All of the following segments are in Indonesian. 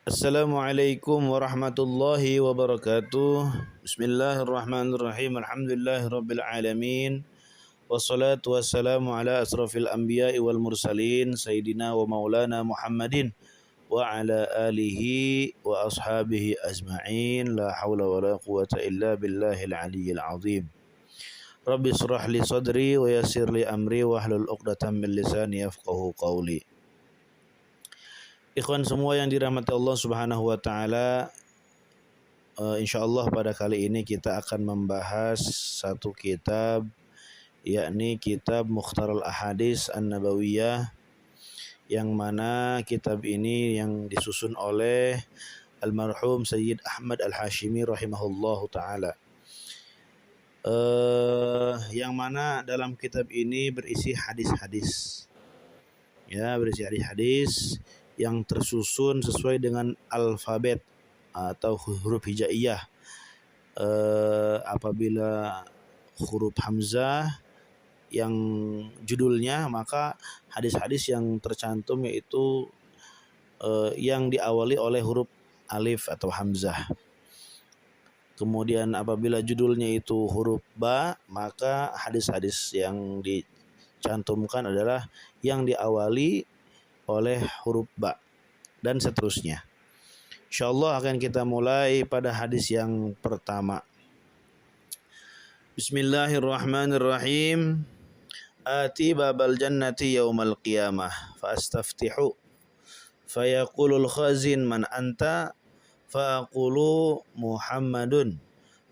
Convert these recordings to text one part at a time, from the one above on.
Assalamualaikum warahmatullahi wabarakatuh. Bismillahirrahmanirrahim. Alhamdulillahirabbil alamin. Wassalatu wassalamu ala asrafil anbiya'i wal mursalin sayyidina wa maulana Muhammadin wa ala alihi wa ashabihi ajma'in. La haula wa la quwata illa billahil aliyyil azim. Rabbi israh li sadri wa yassir li amri wa hlul 'uqdatam min lisani yafqahu qawli. Ikhwan semua yang dirahmati Allah Subhanahu wa taala, insyaallah pada kali ini kita akan membahas satu kitab, yakni kitab Mukhtarul Ahadits An-Nabawiyah, yang mana kitab ini yang disusun oleh almarhum Sayyid Ahmad Al-Hashimi rahimahullahu taala. Yang mana dalam kitab ini berisi hadis-hadis. Ya, berisi hadis-hadis yang tersusun sesuai dengan alfabet atau huruf hijaiyah. Apabila huruf hamzah yang judulnya, maka hadis-hadis yang tercantum yaitu yang diawali oleh huruf alif atau hamzah. Kemudian apabila judulnya itu huruf ba, maka hadis-hadis yang dicantumkan adalah yang diawali oleh huruf ba, dan seterusnya. Insyaallah akan kita mulai pada hadis yang pertama. Bismillahirrahmanirrahim. Ati babal jannati yaumal qiyamah fa astaftihu fayaqulul khazin man anta faqulu Muhammadun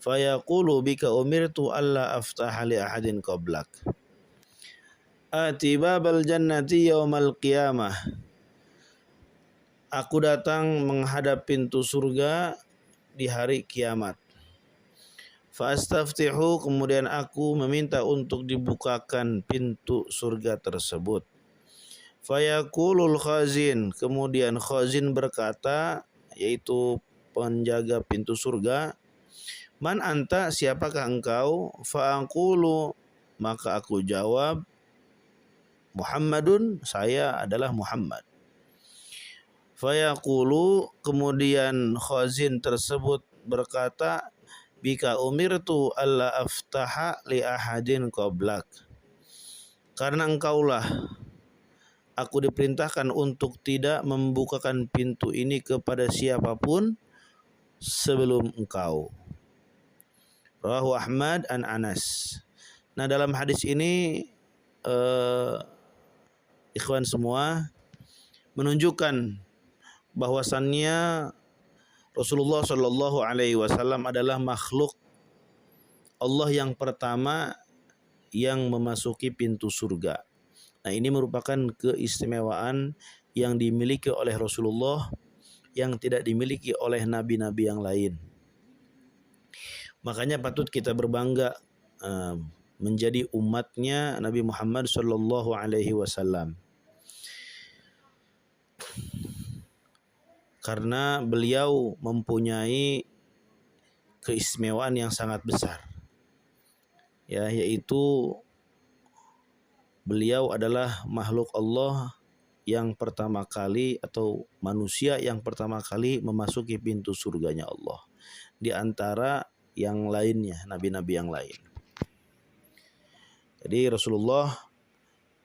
fayaqulu bika umirtu alla aftaha li ahadin qablak. Ati babal jannati yaumal qiyamah. Aku datang menghadap pintu surga di hari kiamat. Fastaftihu, kemudian aku meminta untuk dibukakan pintu surga tersebut. Fayaqulul khazin, kemudian khazin berkata, yaitu penjaga pintu surga, man anta, siapakah engkau? Fa'aqulu, maka aku jawab, Muhammadun, saya adalah Muhammad. Fayaqulu, kemudian khazin tersebut berkata, bika umirtu alla aftaha li ahadin qablak. Karena engkaulah aku diperintahkan untuk tidak membukakan pintu ini kepada siapapun sebelum engkau. Rawahu Ahmad an Anas. Nah, dalam hadis ini ikhwan semua menunjukkan bahwasannya Rasulullah Shallallahu Alaihi Wasallam adalah makhluk Allah yang pertama yang memasuki pintu surga. Nah, ini merupakan keistimewaan yang dimiliki oleh Rasulullah yang tidak dimiliki oleh nabi-nabi yang lain. Makanya patut kita berbangga menjadi umatnya Nabi Muhammad Shallallahu Alaihi Wasallam. Karena beliau mempunyai keistimewaan yang sangat besar, ya, yaitu beliau adalah makhluk Allah yang pertama kali atau manusia yang pertama kali memasuki pintu surganya Allah di antara yang lainnya, nabi-nabi yang lain. Jadi Rasulullah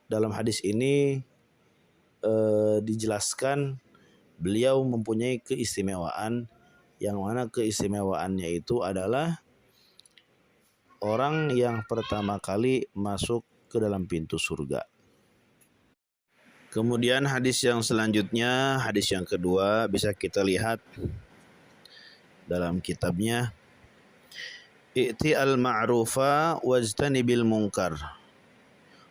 dalam hadis ini dijelaskan beliau mempunyai keistimewaan, yang mana keistimewaannya itu adalah orang yang pertama kali masuk ke dalam pintu surga. Kemudian hadis yang selanjutnya, hadis yang kedua, bisa kita lihat dalam kitabnya. I'ti al-ma'rufa wajtanibil munkar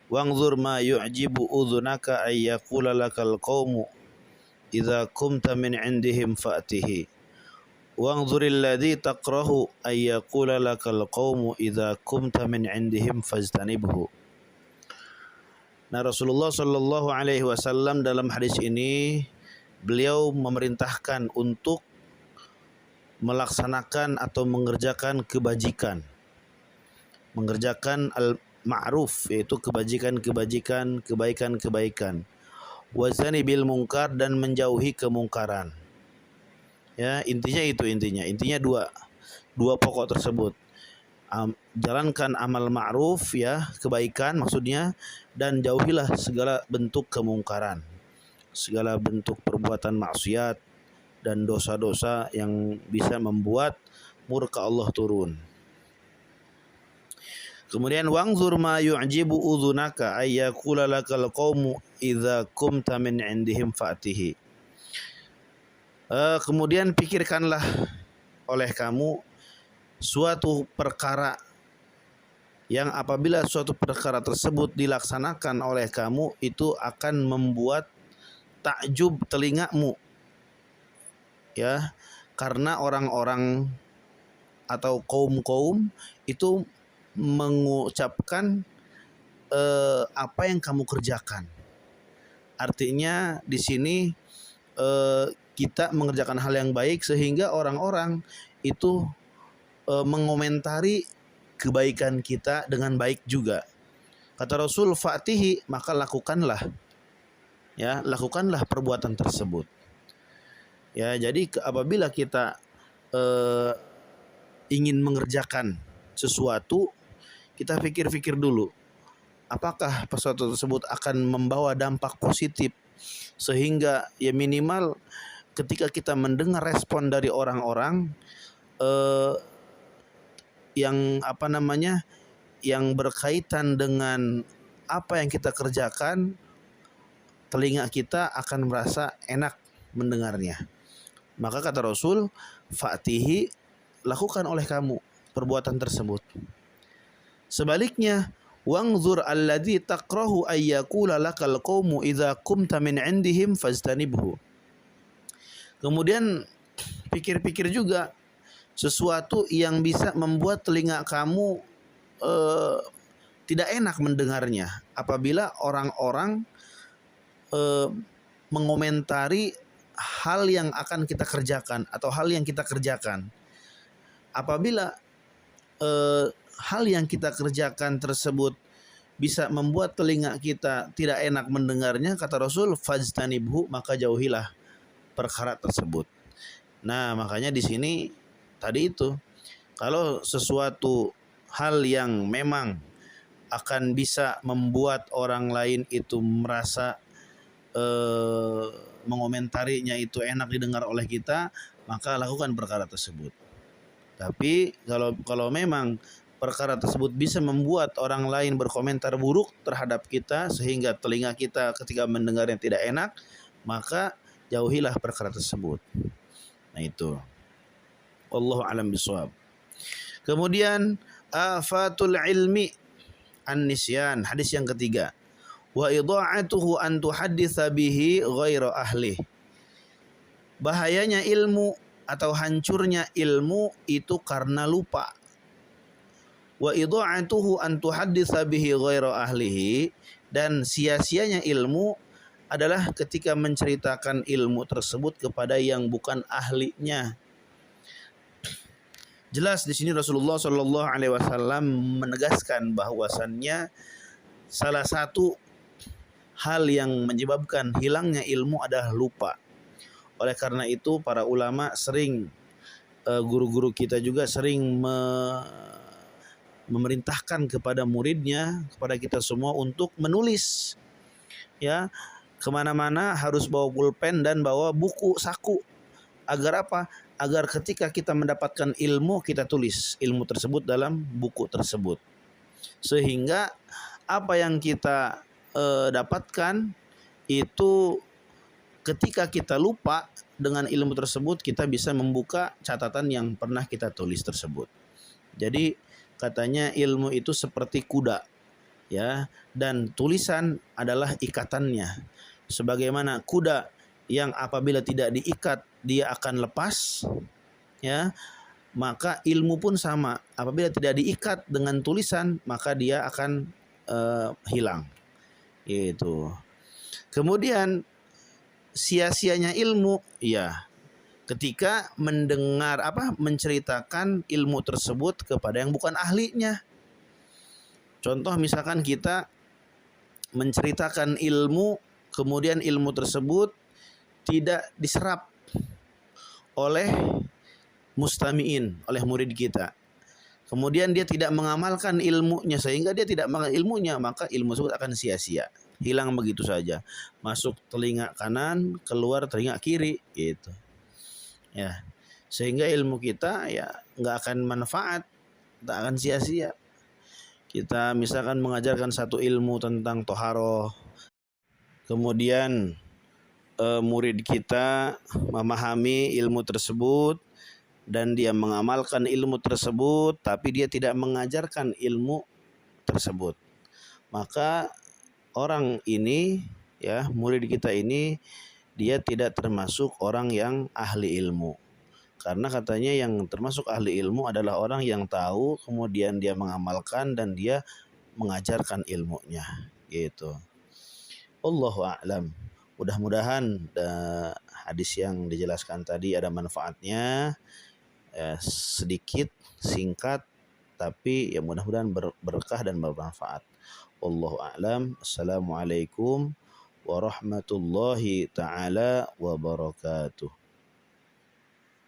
wanzur ma yu'jibu udhunaka ay yaqula lakal qaumu idza kumta min indihim fa'tihi wanzuril ladzi taqrahu ay yaqula lakal qaumu idza kumta min indihim fajtanibhu. Nah, Rasulullah Shallallahu Alaihi Wasallam dalam hadis ini beliau memerintahkan untuk melaksanakan atau mengerjakan kebajikan, mengerjakan al-ma'ruf, yaitu kebajikan-kebajikan, kebaikan-kebaikan. Wazani bil munkar, dan menjauhi kemungkaran. Ya, intinya dua pokok tersebut. Jalankan amal ma'ruf, ya, kebaikan maksudnya, dan jauhilah segala bentuk kemungkaran, segala bentuk perbuatan maksiat dan dosa-dosa yang bisa membuat murka Allah turun. Kemudian wangzur ma yu'jibu udhunaka ayyakula lakal qaumu idza kumta min indihim fa'tihi. Kemudian pikirkanlah oleh kamu suatu perkara yang apabila suatu perkara tersebut dilaksanakan oleh kamu itu akan membuat takjub telingamu, ya, karena orang-orang atau kaum-kaum itu mengucapkan apa yang kamu kerjakan. Artinya di sini kita mengerjakan hal yang baik sehingga orang-orang itu mengomentari kebaikan kita dengan baik juga. Kata Rasul, fa'tihi, maka lakukanlah. Ya, lakukanlah perbuatan tersebut. Ya, jadi apabila kita ingin mengerjakan sesuatu, kita pikir-pikir dulu, apakah sesuatu tersebut akan membawa dampak positif, sehingga ya minimal ketika kita mendengar respon dari orang-orang yang berkaitan dengan apa yang kita kerjakan, telinga kita akan merasa enak mendengarnya. Maka kata Rasul, fa'tihi, lakukan oleh kamu perbuatan tersebut. Sebaliknya, wangzur alladzi takrahu ayyakula lakal qaumu idza qumta min indihim fajtanibhu. Kemudian pikir-pikir juga sesuatu yang bisa membuat telinga kamu tidak enak mendengarnya apabila orang-orang mengomentari hal yang akan kita kerjakan atau hal yang kita kerjakan. Apabila hal yang kita kerjakan tersebut bisa membuat telinga kita tidak enak mendengarnya, kata Rasul, fajtanibhu, maka jauhilah perkara tersebut. Nah, makanya di sini tadi itu, kalau sesuatu hal yang memang akan bisa membuat orang lain itu merasa mengomentarinya itu enak didengar oleh kita, maka lakukan perkara tersebut. Tapi kalau memang perkara tersebut bisa membuat orang lain berkomentar buruk terhadap kita sehingga telinga kita ketika mendengarnya tidak enak, maka jauhilah perkara tersebut. Nah itu. Wallahu a'lam bishawab. Kemudian afatul ilmi an-nisyan, hadis yang ketiga. Wa idha'atuhu an tuhadditsa bihi ghaira ahli. Bahayanya ilmu atau hancurnya ilmu itu karena lupa. Wa idha'atuhu an tuhadditsa bihi ghaira ahlihi, dan sia-sianya ilmu adalah ketika menceritakan ilmu tersebut kepada yang bukan ahlinya. Jelas di sini Rasulullah Shallallahu Alaihi Wasallam menegaskan bahwasannya salah satu hal yang menyebabkan hilangnya ilmu adalah lupa. Oleh karena itu para ulama sering, guru-guru kita juga sering memerintahkan kepada muridnya, kepada kita semua untuk menulis. Ya, kemana-mana harus bawa pulpen dan bawa buku saku. Agar apa? Agar ketika kita mendapatkan ilmu, kita tulis ilmu tersebut dalam buku tersebut. Sehingga apa yang kita dapatkan itu ketika kita lupa dengan ilmu tersebut, kita bisa membuka catatan yang pernah kita tulis tersebut. Jadi katanya ilmu itu seperti kuda, ya, dan tulisan adalah ikatannya. Sebagaimana kuda yang apabila tidak diikat dia akan lepas, ya, maka ilmu pun sama. Apabila tidak diikat dengan tulisan, maka dia akan hilang. Itu. Kemudian sia-sianya ilmu, ya, ketika menceritakan ilmu tersebut kepada yang bukan ahlinya. Contoh misalkan kita menceritakan ilmu, kemudian ilmu tersebut tidak diserap oleh mustami'in, oleh murid kita. Kemudian dia tidak mengamalkan ilmunya sehingga dia tidak mengamalkan ilmunya, maka ilmu tersebut akan sia-sia, hilang begitu saja. Masuk telinga kanan, keluar telinga kiri gitu. Ya. Sehingga ilmu kita ya nggak akan manfaat, tak akan sia-sia. Kita misalkan mengajarkan satu ilmu tentang toharoh, kemudian murid kita memahami ilmu tersebut dan dia mengamalkan ilmu tersebut, tapi dia tidak mengajarkan ilmu tersebut, maka orang ini, ya murid kita ini, dia tidak termasuk orang yang ahli ilmu. Karena katanya yang termasuk ahli ilmu adalah orang yang tahu, kemudian dia mengamalkan dan dia mengajarkan ilmunya, gitu. Allahu a'lam. Mudah-mudahan hadis yang dijelaskan tadi ada manfaatnya, sedikit, singkat, tapi ya mudah-mudahan berkah dan bermanfaat. Wallahu a'lam. Assalamualaikum warahmatullahi taala wabarakatuh.